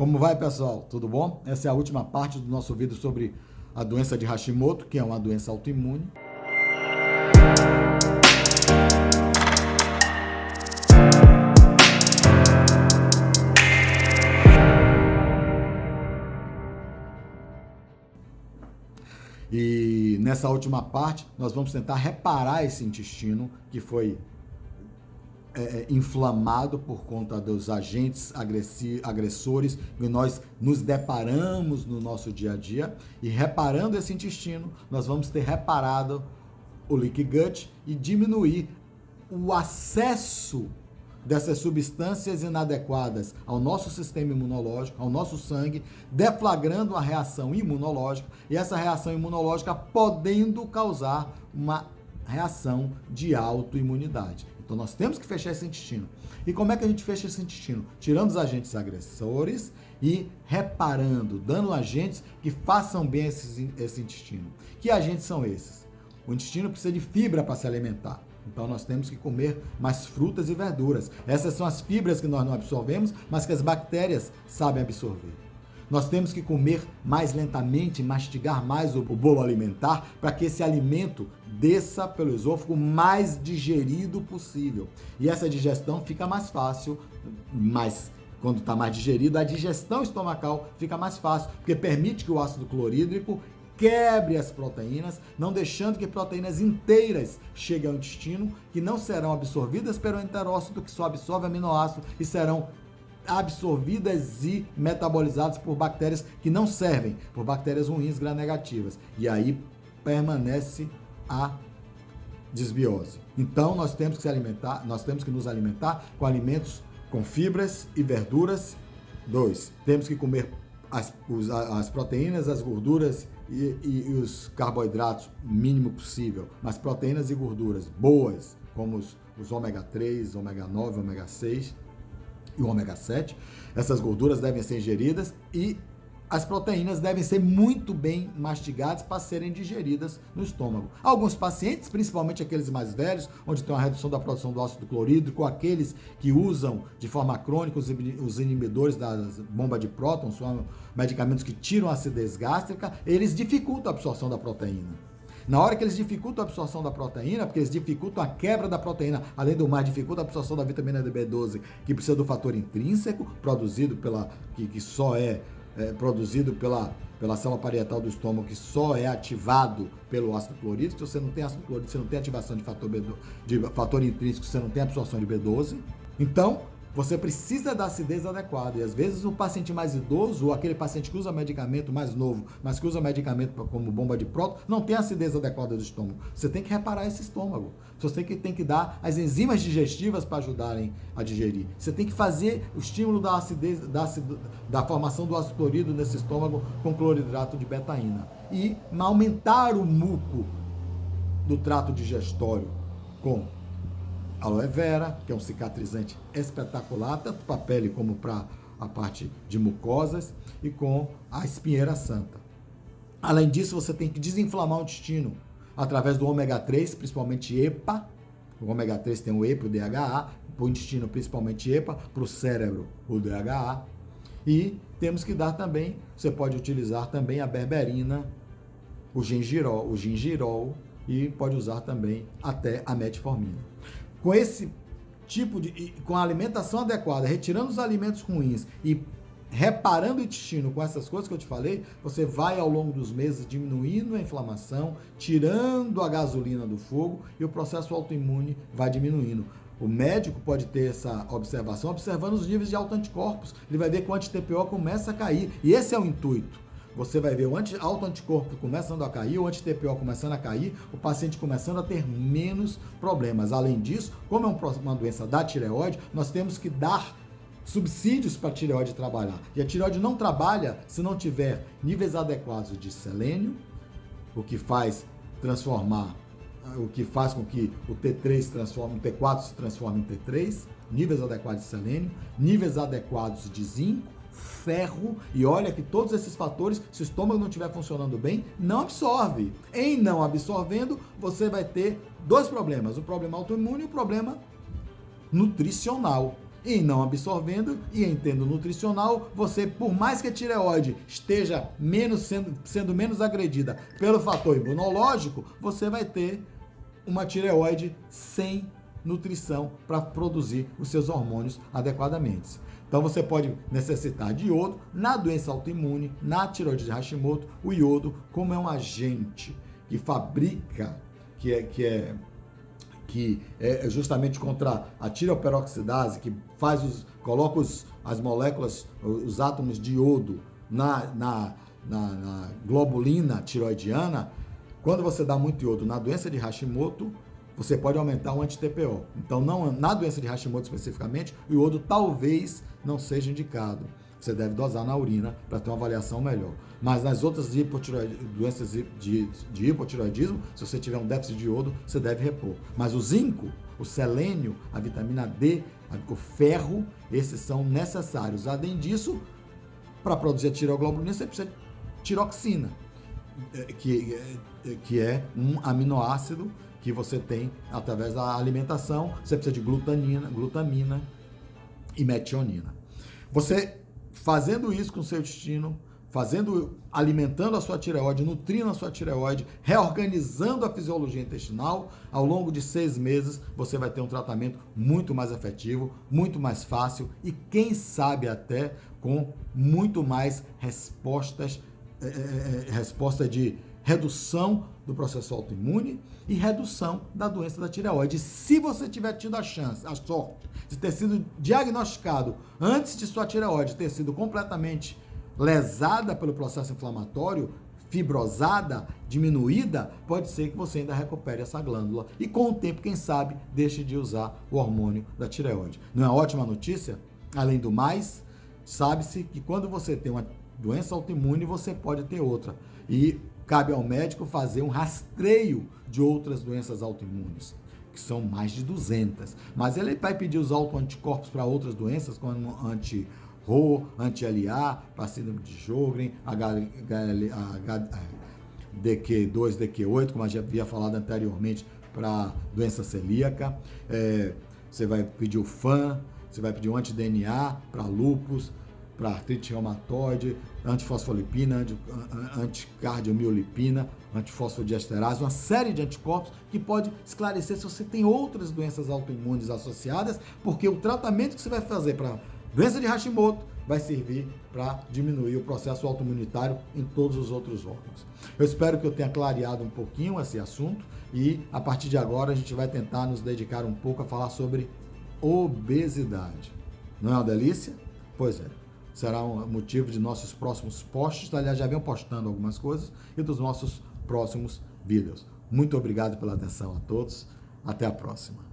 Como vai, pessoal? Tudo bom? Essa é a última parte do nosso vídeo sobre a doença de Hashimoto, que é uma doença autoimune. E nessa última parte, nós vamos tentar reparar esse intestino que foi inflamado por conta dos agentes agressores que nós nos deparamos no nosso dia a dia, e reparando esse intestino, nós vamos ter reparado o leaky gut e diminuir o acesso dessas substâncias inadequadas ao nosso sistema imunológico, ao nosso sangue, deflagrando uma reação imunológica, e essa reação imunológica podendo causar uma reação de autoimunidade. Então nós temos que fechar esse intestino. E como é que a gente fecha esse intestino? Tirando os agentes agressores e reparando, dando agentes que façam bem esse intestino. Que agentes são esses? O intestino precisa de fibra para se alimentar. Então nós temos que comer mais frutas e verduras. Essas são as fibras que nós não absorvemos, mas que as bactérias sabem absorver. Nós temos que comer mais lentamente, mastigar mais o bolo alimentar, para que esse alimento desça pelo esôfago mais digerido possível. E essa digestão fica mais fácil, mas quando está mais digerido, a digestão estomacal fica mais fácil, porque permite que o ácido clorídrico quebre as proteínas, não deixando que proteínas inteiras cheguem ao intestino, que não serão absorvidas pelo enterócito, que só absorve aminoácidos, e serão absorvidas e metabolizadas por bactérias que não servem, por bactérias ruins, gram-negativas. E aí permanece a desbiose. Então nós temos que nos alimentar com alimentos com fibras e verduras. 2. Temos que comer as proteínas, as gorduras e os carboidratos o mínimo possível, mas proteínas e gorduras boas, como os ômega 3, ômega 9, ômega 6 e o ômega 7. Essas gorduras devem ser ingeridas e as proteínas devem ser muito bem mastigadas para serem digeridas no estômago. Alguns pacientes, principalmente aqueles mais velhos, onde tem uma redução da produção do ácido clorídrico, aqueles que usam de forma crônica os inibidores da bomba de prótons, são medicamentos que tiram a acidez gástrica, eles dificultam a absorção da proteína. Na hora que eles dificultam a absorção da proteína, porque eles dificultam a quebra da proteína, além do mais, dificultam a absorção da vitamina B12, que precisa do fator intrínseco, produzido que só é produzido pela célula parietal do estômago, que só é ativado pelo ácido clorídrico. Se você não tem ácido clorídrico, você não tem ativação de fator intrínseco, você não tem absorção de B12. Então, você precisa da acidez adequada. E às vezes o paciente mais idoso, ou aquele paciente que usa medicamento mais novo, mas que usa medicamento como bomba de próton, não tem a acidez adequada do estômago. Você tem que reparar esse estômago. Você tem que dar as enzimas digestivas para ajudarem a digerir. Você tem que fazer o estímulo da acidez, da formação do ácido clorídrico nesse estômago com cloridrato de betaína. E aumentar o muco do trato digestório com aloe vera, que é um cicatrizante espetacular, tanto para a pele como para a parte de mucosas, e com a espinheira santa. Além disso, você tem que desinflamar o intestino através do ômega 3, principalmente EPA. O ômega 3 tem o EPA e o DHA, para o intestino principalmente EPA, para o cérebro o DHA. E temos que dar também, você pode utilizar também a berberina, o gingirol e pode usar também até a metformina. Com esse tipo com a alimentação adequada, retirando os alimentos ruins e reparando o intestino com essas coisas que eu te falei, você vai ao longo dos meses diminuindo a inflamação, tirando a gasolina do fogo, e o processo autoimune vai diminuindo. O médico pode ter essa observação observando os níveis de autoanticorpos. Ele vai ver que o anti-TPO começa a cair, e esse é o intuito. Você vai ver o autoanticorpo começando a cair, o anti-TPO começando a cair, o paciente começando a ter menos problemas. Além disso, como é uma doença da tireoide, nós temos que dar subsídios para a tireoide trabalhar. E a tireoide não trabalha se não tiver níveis adequados de selênio, o que faz com que o T4 se transforme em T3, níveis adequados de selênio, níveis adequados de zinco, ferro, e olha que todos esses fatores, se o estômago não estiver funcionando bem, não absorve. Em não absorvendo, você vai ter dois problemas, o problema autoimune e o problema nutricional. E não absorvendo e em tendo nutricional, você, por mais que a tireoide esteja sendo menos agredida pelo fator imunológico, você vai ter uma tireoide sem nutrição para produzir os seus hormônios adequadamente. Então você pode necessitar de iodo na doença autoimune, na tireoide de Hashimoto. O iodo, como é um agente que fabrica, que é justamente contra a tireoperoxidase, que coloca as moléculas, os átomos de iodo na globulina tireoidiana. Quando você dá muito iodo na doença de Hashimoto, você pode aumentar o anti-TPO. Então, na doença de Hashimoto especificamente, o iodo talvez não seja indicado. Você deve dosar na urina para ter uma avaliação melhor. Mas nas outras doenças de hipotireoidismo, se você tiver um déficit de iodo, você deve repor. Mas o zinco, o selênio, a vitamina D, o ferro, esses são necessários. Além disso, para produzir a tireoglobulina, você precisa de tiroxina, que é um aminoácido que você tem através da alimentação. Você precisa de glutamina e metionina. Você fazendo isso com o seu intestino, alimentando a sua tireoide, nutrindo a sua tireoide, reorganizando a fisiologia intestinal, ao longo de 6 meses, você vai ter um tratamento muito mais efetivo, muito mais fácil e, quem sabe, até com muito mais resposta de redução do processo autoimune e redução da doença da tireoide. Se você tiver tido a sorte de ter sido diagnosticado antes de sua tireoide ter sido completamente lesada pelo processo inflamatório, fibrosada, diminuída, pode ser que você ainda recupere essa glândula e, com o tempo, quem sabe, deixe de usar o hormônio da tireoide. Não é ótima notícia? Além do mais, sabe-se que quando você tem uma doença autoimune, você pode ter outra. E cabe ao médico fazer um rastreio de outras doenças autoimunes, que são mais de 200. Mas ele vai pedir os autoanticorpos para outras doenças, como anti-RO, anti-LA, para síndrome de Sjögren, DQ2, DQ8, como eu já havia falado anteriormente, para doença celíaca. Você vai pedir o FAN, você vai pedir um anti-DNA para lúpus, para artrite reumatoide, antifosfolipina, anticardiomiolipina, antifosfodiesterase, uma série de anticorpos que pode esclarecer se você tem outras doenças autoimunes associadas, porque o tratamento que você vai fazer para doença de Hashimoto vai servir para diminuir o processo autoimunitário em todos os outros órgãos. Eu espero que eu tenha clareado um pouquinho esse assunto e, a partir de agora, a gente vai tentar nos dedicar um pouco a falar sobre obesidade. Não é uma delícia? Pois é. Será um motivo de nossos próximos posts. Aliás, já venho postando algumas coisas e dos nossos próximos vídeos. Muito obrigado pela atenção a todos. Até a próxima.